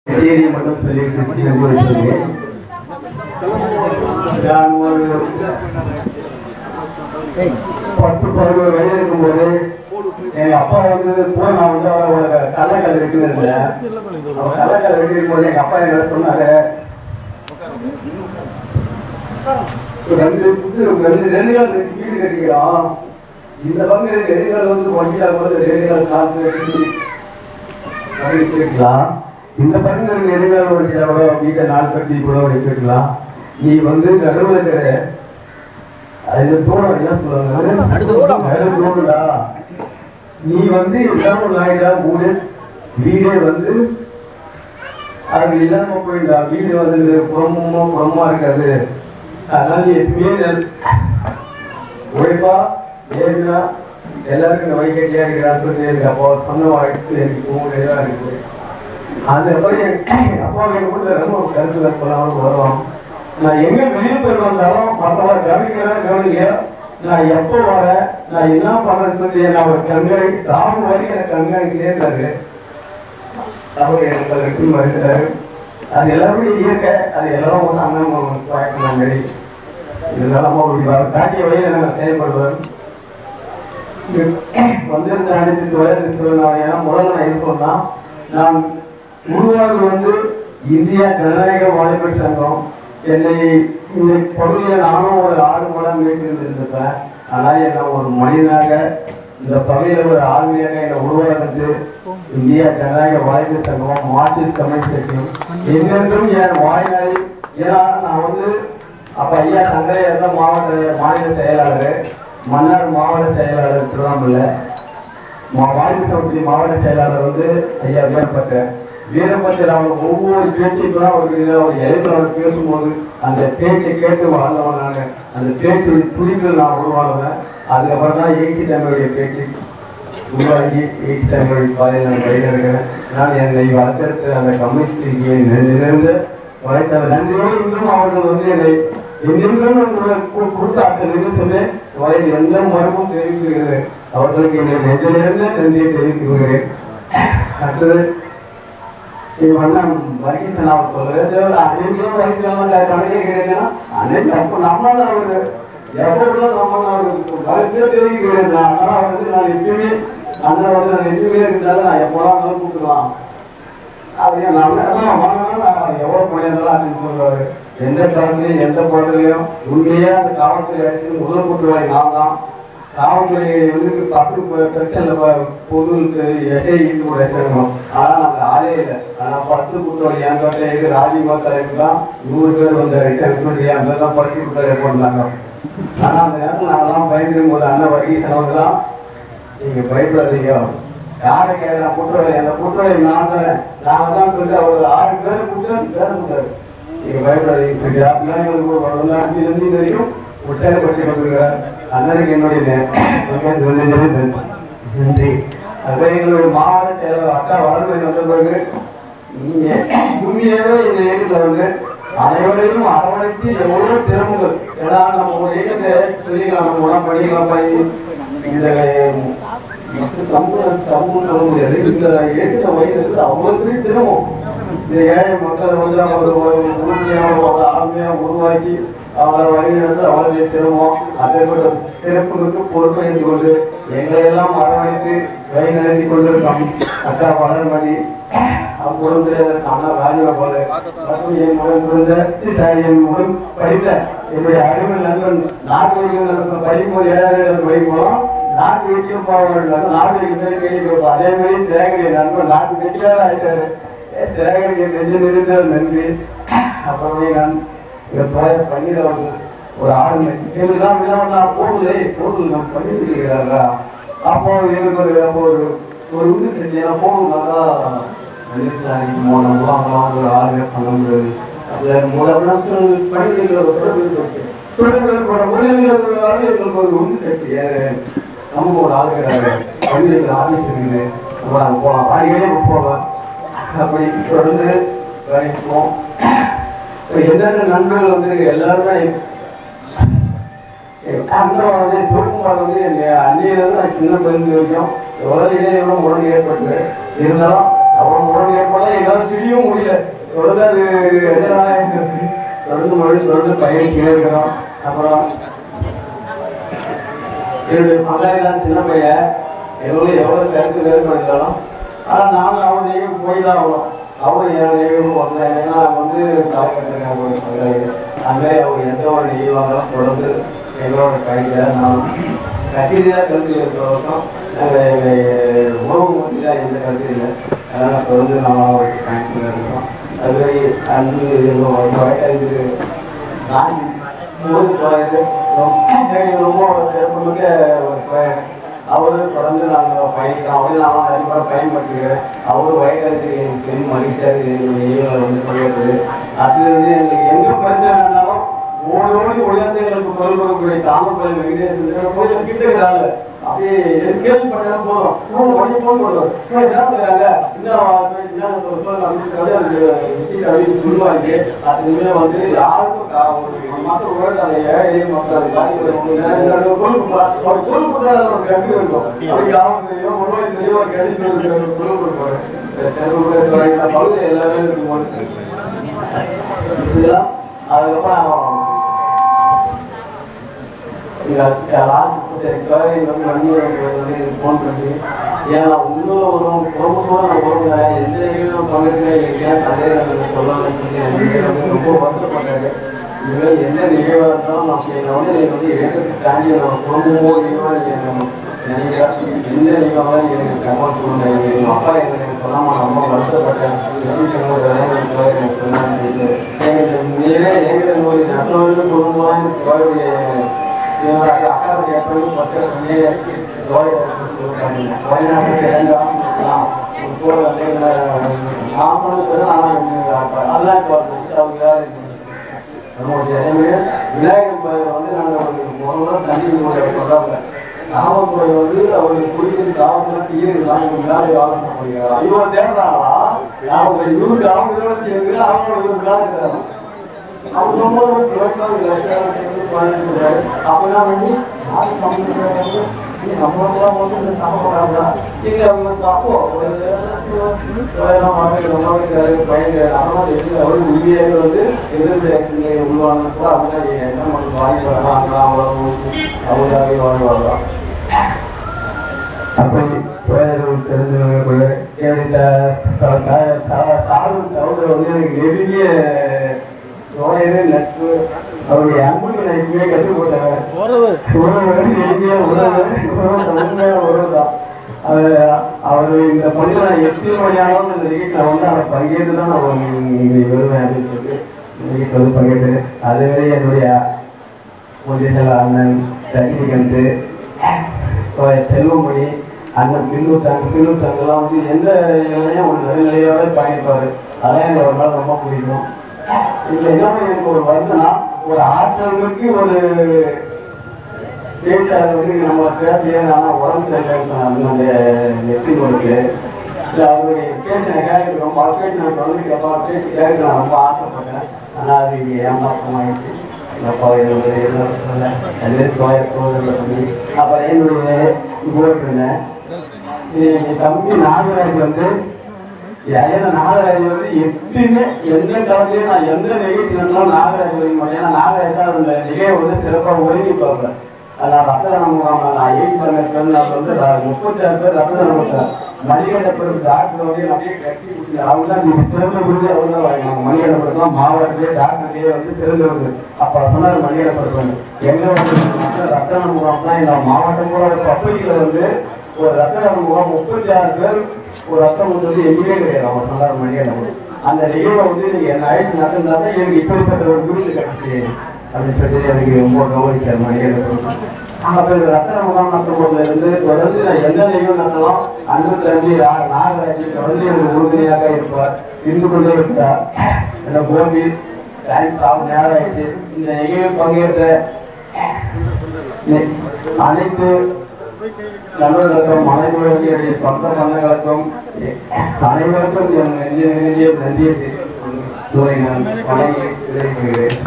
மட்டும் சொல்லிட்டு நான் ஒரு 10-11 வயது இருக்கும்போது எங்க அப்பா கூட நான் அவரோட கள்ளக்கடை வெட்டினு இருந்தேன். கள்ளக்கடை வெட்டிருக்கும் போது எங்க அப்பா என்ன சொன்னாங்க, ரெண்டு கால் வீடு கட்டிக்கிறோம், இந்த பங்கு 2 கால் வண்டியா போது 2 கால் காசு கேட்கலாம், இந்த பங்கு 2 கால் வண்டியா கூட வீட்டை 4 கட்டி கூட வைக்கலாம், நீ நடுவில் இருக்கிற அது தோணா என்ன சொல்லுவாங்க, நீ இல்லாம நாயிடா மூணு வீடே அது இல்லாம போயிடா, வீடு புறமா இருக்காது, அதனால நீ எப்பயுமே உழைப்பா ஏன்னா எல்லாருக்கும் இந்த வழிகட்டியா இருக்கிறான்னு சொல்லி எனக்கு அப்போ சொன்ன வாழ்க்கை எனக்கு தூங்குறதா இருக்குது. அந்த மாதிரி அப்பா எங்க வீட்டுல ரொம்ப கருத்துல சொல்லாமல் வருவான். நான் எங்க வெளியே போய் வந்தாலும் மற்றவங்க கவனிக்கலையா, நான் எப்போ வரேன், நான் என்ன பண்றேன்னு சொல்லி நான் ஒரு கண்காணி சாமி வரைக்கும் எனக்கு கண்காணிக்கிட்டே இருக்காரு. அவர் எனக்கு வெற்றி மறுக்கிறாரு. அது எல்லாருமே இயற்கை, அது எல்லாரும் அண்ணன் பழக்கம் மாரி இருந்தாலும் அப்படி காட்டிய வழியில் நாங்கள் செயல்படுவார். வந்திருந்த அனைத்து வயது முதல்ல நான் இருக்கோம்னா, நான் உருவாக இந்தியா ஜனநாயக வாலிபர் சங்கம் என்னை இந்த பகுதியில் நானும் ஒரு 6 மாதம் மீட்டிருந்திருப்பேன். ஆனால் என்னை ஒரு மனிதனாக இந்த பகுதியில் ஒரு ஆளுமையாக என்னை உருவாக்குறது இந்தியா ஜனநாயக வாலிபர் சங்கம், மார்க்சிஸ்ட் கம்யூனிஸ்ட் கட்சியும் எங்கென்றும் என் வாய்நாளி. ஏன்னா நான் அப்ப ஐயா சங்கரையா தான் மாநில செயலாளர், மன்னார் மாவட்ட செயலாளர் திருவண்ணாமலை, வாலிபர் சங்கத்தி மாவட்ட செயலாளர் ஐயா வீரபத்திரர். அவங்க ஒவ்வொரு பேச்சுக்கும் அவர் எழுப்பினவர் பேசும்போது அந்த பேச்சை கேட்டு வாழ்ந்தவன் நான், அந்த பேச்சு துணிகள் நான் உருவாகுவேன். அதுக்கப்புறம் தான் ஏசி தமிழுடைய பேச்சு உருவாகி ஏசி தமிழ் பாதையில் நான் வழிநடக்கிறேன். நான் என்னை வளர்க்கறது அந்த கம்யூனிஸ்டிக்கு நிறைந்த வளைத்தவர் நன்றியோடு இன்னும் அவர்கள் என்னை எங்கெங்கும் கொடுத்த அந்த நிகழ்ச்சி வயது எந்த மரமும் தெரிவிக்கிறது. அவர்களுக்கு என்னை நெஞ்சிலிருந்து நன்றியை தெரிவித்து கொள்கிறேன். அடுத்தது வர்க்கீசன் அவர் சொல்றது அன்னைக்கே வயசுலாம் கணக்கேன்னா அன்னைக்கு அப்போ நம்மதான் அவரு எவ்வளோ நம்ம கருத்தையோ தெரிவிக்கிறது. அதனால நான் எப்பயுமே அந்த நான் எதுவுமே இருந்தாலும் நான் எப்போதான் கூப்பிடலாம் அப்படியே நான் எவ்வளோ பண்ணியிருந்தாலும் அப்படின்னு சொல்றாரு. எந்த காலத்துலையும் எந்த பாடலையும் உண்மையா அந்த காவல்துறை ஆட்சி முதல் கூட்டுவாய் நான் தான். காவல்துறை பசங்க பிரச்சனை பொதுவுக்கு எஸ்ஐ கூட சேர்க்கணும். ஆனால் நாங்கள் ஆளே இல்லை. ஆனால் 10 கூட்டுவாய் என் காட்டில் ராஜீவா தலைவர் தான் 100 பேர் வந்தாரு. என் பேர் தான் 10 கூட்டுவாய் போட்டாங்க. ஆனால் அந்த நேரத்தில் நாங்களாம் பயந்துடும் போது அண்ணன் வர்க்கீசன் தான் நீங்கள் பயப்படாதீங்க, யாரை கேட்கலாம் குற்றவாளி, அந்த குற்றவாளி நான் தரேன், நாங்கள் தான் சொல்லிட்டு அவர் 6 பேர் கூட்டாரு, நீங்கள் பயப்படாதீங்க அப்படிலாம் தெரியும் உற்சாகப்படுத்தி கொண்டிருக்கிறார். அண்ணனுக்கு என்னுடைய நன்றி. அதே எங்களுடைய மாவட்ட செயலர் அக்கா வளர்ந்து வந்த பிறகு உண்மையாகவே இந்த இயக்கத்தில் அனைவரையும் அரவணைச்சு எவ்வளவு சிரமங்கள். ஏன்னா நம்ம ஒரு இயக்கத்தை சொல்லிக்கலாம், நம்ம உடம்பு படிக்கலாம், இந்த சமூகம் சொல்ல முடியாது. இந்த இயக்கத்தை வயது அவ்வளவு சிரமம். இந்த ஏழை மக்களை ஆளுமையாக உருவாக்கி அவரை வழிநடந்து அவருடைய சிரமம் அதேபோல சிறப்புகளுக்கு பொறுப்பேற்று கொண்டு எங்களை எல்லாம் அரவணைத்து வழி நடத்தி கொண்டிருக்கோம். அக்கா வளர்மதி குடும்பத்தில் அண்ணா ராஜா போல மற்றும் என் உடன் படித்த என்னுடைய அறிவு நண்பன் நாட்டு படிக்கும்போது 7ஆவது படிப்போம். நாட்டு வீட்டிலும் போவாங்க, நாட்டு கேள்வி அதே மாதிரி சேகரி நண்பன் நாட்டு வீட்டில ஆயிட்டாரு. சேகரிக்கு நெஞ்சு நிறுத்த நன்றி. அப்புறமே நான் பன்னீர் ஒரு 6 எங்களுக்குலாம் விழாவெல்லாம் போடுது நம்ம பண்ணி சொல்லிக்கிறாங்க. அப்போ எங்களுக்கு அப்போ ஒரு உண்டு செஞ்சு போடுனாக்கா நம்ம ஒரு 6 பண்ண முடியாது. எங்களுக்கு ஒரு உண்டு சேர்த்து நமக்கு ஒரு ஆளுகிறாரு பள்ளிகள் ஆஃபீஸ் இருக்குது, நம்ம நாங்கள் போகலாம், அடிக்கடி போகலாம். அப்படி தொடர்ந்து வேலைப்போம். எந்தெந்த நண்பர்கள் எல்லாருமே சிவகுமார் என் அன்னையிலிருந்து நான் சின்ன பகுதி வரைக்கும் எவ்வளோ இடையிலும் உடனே ஏற்பட்டு இருந்தாலும் அவன் உடனே ஏற்பட எல்லாரும் பிரியவும் முடியல. தொடர்ந்து அது தொடர்ந்து பயணிச்சுட்டே இருக்கிறோம். அப்புறம் என்னுடைய பங்காளிதான் சின்ன பையன், எவ்வளவு கருத்து வேறுபாடு இருந்தாலும் ஆனால் நானும் அவன் நெய்வு போய் தான் ஆகணும். அவரும் என் நெய்வும் வந்தேன். ஏன்னா வந்து காலகட்டத்தில் ஒரு பங்காளி அங்கே அவங்க எந்த ஒரு நெய்வாங்களும் தொடர்ந்து எங்களோட கையில் நான் கட்சியாக கருத்து இருக்கிறவருக்கும் நாங்கள் உணவு மட்டும் எந்த கருத்து இல்லை. அதனால் தொடர்ந்து நான் அவருக்கு தேங்க்ஸ் இருக்கோம். அதுவரை அன்பு வழக்கறிஞர் நான் ரொம்ப சிறப்புமிக்க ஒரு அவரு தொடர்ந்து நாங்கள் பயணிக்கிறோம். அவரு நான் அதிகமாக பயன்படுத்திக்கிறேன். அவரு வயக்கறிஞர் எனக்கு பெரும் மகிழ்ச்சியாக என்னுடைய வந்து சொல்லிடுறது. அது வந்து எங்களுக்கு எங்கே பிரச்சனை இருந்தாலும் ஓடி ஒழியாத எங்களுக்கு பொருள் கொடுக்கக்கூடிய தாமரை வெங்கடேசன் கொஞ்சம் கிட்ட இருக்கிறாங்க. அப்படியே கேள்விப்பட்டாலும் போதும் உடனே போன் போடுவார். என்ன செய்யறாங்க இன்னும் விஷயத்தை அப்படின்னு சொல்லுவாங்க. அதுவுமே வந்து யாருக்கும் மக்கள் கூட அந்த ஏழை மக்கள் பொருள் கொடுத்தா ஒரு கல்வி இருக்கும். அதுக்கு அவங்க தெரியும் முன்னாடி தெரியும் ஒரு கல்வி பொருள் கொடுப்பாரு. பகுதியில் எல்லாமே இருக்கும்போது இதுதான். அதுக்கப்புறம் ஃபோன் பண்ணி ஏன்னா இன்னும் ஒரு குடும்பத்தோடு நான் போகிறேன். எந்த நிகழ்வும் பங்கேற்க அதே சொல்லணும்னு சொல்லி ரொம்ப வருத்தப்பட்டாரு. இனிமேல் எந்த நிகழ்வாக இருந்தாலும் நான் எங்களை வந்து நீங்கள் வந்து எடுத்து தாண்டி நம்ம குடும்பமோ நிகழ்வாக நீங்கள் நினைக்கிறேன். எந்த நிகழ்வாக எனக்கு கமெண்ட் சொல்லுங்க. எங்கள் அப்பா எனக்கு சொல்லாமல் ரொம்ப வருத்தப்பட்டேன். எனக்கு சொன்னாங்க எங்கள் நோய் நல்லவர்கள் குடும்பமாக அக்காவுடைய எப்பவும் பத்திரமே விநாயகர் கோயில் வந்து நாங்கள் முதல்ல தண்ணி சொல்றாங்க. காவல்துறை வந்து அவருக்கு குடிக்கிற காவல்துறை தீர்வுலாம் விளையாடி வாங்க முடியாது. இவன் தேடுறாங்களா அவங்க இவருக்கு அவங்களோட சேர்ந்து அவங்களோட இவரு விளையாடுறாங்க. அவங்க அப்படின்னா வந்து நம்மளாம் வந்து சாப்பிட்றாங்க. இல்லை அவங்களுக்கு அப்போ பயங்கர அவரு உண்மையாக வந்து எதிர்ப்பு உருவானப்போ அப்படின்னா என்ன மக்கள் வாங்கி வரலாம் அவங்களாவே வாங்கி வரலாம். அப்படி தெரிஞ்சவங்க வந்து எனக்கு நெருங்கிய நோயவே நட்பு. அவருடைய அன்புக்கு நான் எப்பவுமே கற்றுக் போட்டேன். உறவுதான் அவர் இந்த பணியில் நான் எப்படி மணியானாலும் இந்த நிகழ்ச்சியில் வந்து அவரை பங்கேற்று தான் நான் வருவேன் அப்படின்னு சொல்லி நிகழ்ச்சி வந்து பங்கேற்று அதுவரை என்னுடைய முதல் அண்ணன் ரஜினிகாந்த் செல்வமணி அண்ணன் பில்லூத்தாங்கெல்லாம் வந்து எந்த நிலையும் ஒரு நடுநிலையோட பயணிப்பார். அதான் எனக்கு ஒரு நாள் ரொம்ப பிடிக்கும். இதுல எல்லாமே எனக்கு ஒரு வருதுன்னா ஒரு ஆற்றலுக்கு ஒரு பேச்சாளர் வந்து நம்ம பேசலையே உடம்பு சரியில்லை நெத்தி கொடுக்கு இல்லை அவருடைய பேச்சு நான் கேட்க ரொம்ப பேச்சு நான் தொடர்ந்து கேட்பேன். பேச்சு கேட்க நான் ரொம்ப ஆசைப்பட்டேன். ஆனால் அது இங்கே ஏமாற்றமாயிடுச்சு. அப்புறம் என்னுடைய போட்டிருந்தேன் தம்பி நாகராஜ் வந்து நாகராஜ் வந்து எப்பயுமே எந்த காலத்திலையும் நான் எந்த நிகழ்ச்சி இருந்தாலும் நாகராஜ் ஒதுக்க மாட்டேன். ஏன்னா நாகராஜ் தான் அந்த நிலையை வந்து சிறப்பாக ஒதுங்கி பார்ப்பேன். நான் ரத்த தானம் நான் 8 பண்ண வந்து 36 பேர் ரத்த தானம் கொடுத்தேன். மணிகண்டபுரம் டாக்டர் வந்து அப்படியே கட்டி கொடுத்து அவங்க தான் நீங்கள் சிறந்த விருது அவங்க தான் வாங்கினாங்க. மணிகண்டபுரத்துலாம் மாவட்டத்திலே டாக்டர்லேயே வந்து சிறந்த விருது. அப்போ சொன்னார் மணிகண்டபுரத்து வந்து எங்கே வந்து ரத்த தானம் முகாம் தான் எங்கள் மாவட்டம் கூட பப்ளிக்கில் வந்து ஒரு ரத்த தானம் முகாம் 36 பேர் ஒரு ரத்தம் வந்து எங்கேயே கிடையாது. அவங்க சொன்னார் மணிகண்டபுரம். அந்த நிகழ்வை வந்து நீங்கள் என்ன ஆயிடுச்சு நடந்தா தான் எனக்கு இப்படிப்பட்ட ஒரு விருது கட்சி அப்படின்னு சொல்லி எனக்கு ரொம்ப கவனிச்சார் மணிகண்டபுரம். அப்போ ரத்தன முகாம் நடத்தும்போதுலேருந்து தொடர்ந்து நான் எந்த நிகழ்வு நடத்தலாம் அன்பு தம்பி நாகராஜ் தொடர்ந்து எனக்கு உறுதுணையாக இருப்பார், இருந்து கொண்டே இருக்கிறார். என்ன கோபி நேரம் ஆயிடுச்சு. இந்த நிகழ்வு பங்கேற்ற அனைத்து நண்பர்களுக்கும் அனைவருடைய சொந்த பந்தங்களுக்கும் அனைவருக்கும் நன்றியை வணங்கி விடைபெறுகிறேன்.